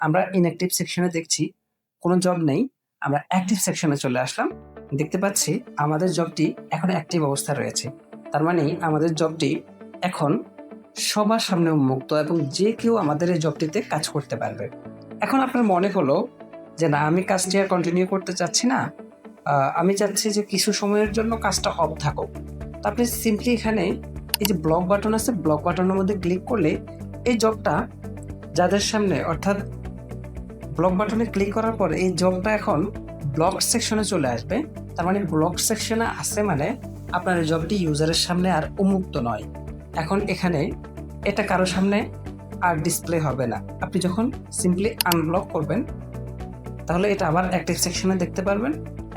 আমরা ইনঅ্যাক্টিভ সেকশনে দেখছি কোনো জব নেই। আমরা অ্যাক্টিভ সেকশনে চলে আসলাম। দেখতে পাচ্ছি আমাদের জবটি এখন অ্যাক্টিভ অবস্থায় রয়েছে। তার মানে আমাদের জবটি এখন সবার সামনে উন্মুক্ত এবং যে কেউ আমাদের এই জবটিতে কাজ করতে পারবে। এখন আপনার মনে হলো যে না, আমি কাজটি আর কন্টিনিউ করতে চাচ্ছি না, আমি চাচ্ছি যে কিছু সময়ের জন্য কাজটা অফ থাকুক। তো আপনি সিম্পলি এখানে এই যে ব্লক বাটন আছে, ব্লক বাটনের মধ্যে ক্লিক করলে এই জবটা যাদের সামনে, অর্থাৎ ব্লক বাটনে ক্লিক করার পর এই জবটা এখন ব্লক সেকশনে চলে আসবে। তার মানে ব্লক সেকশনে আসে মানে আপনার এই জবটি ইউজারের সামনে আর উন্মুক্ত নয়। এখন এখানে এটা কারো সামনে আর ডিসপ্লে হবে না। আপনি যখন সিম্পলি আনব্লক করবেন তাহলে এটা আবার অ্যাক্টিভ সেকশনে দেখতে পারবেন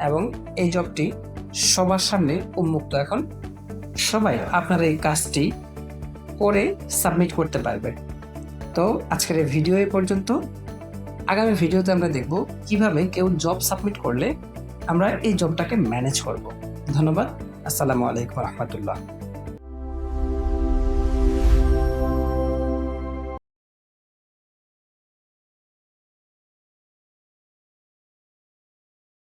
এবং এই জবটি সবার সামনে উন্মুক্ত। এখন সবাই আপনার এই কাজটি করে সাবমিট করতে পারবে। তো আজকের এই ভিডিও এই পর্যন্ত। আগামী ভিডিওতে আমরা দেখব কিভাবে কেউ জব সাবমিট করলে আমরা এই জবটাকে ম্যানেজ করব। ধন্যবাদ। আসসালামু আলাইকুম রহমতুল্লাহ।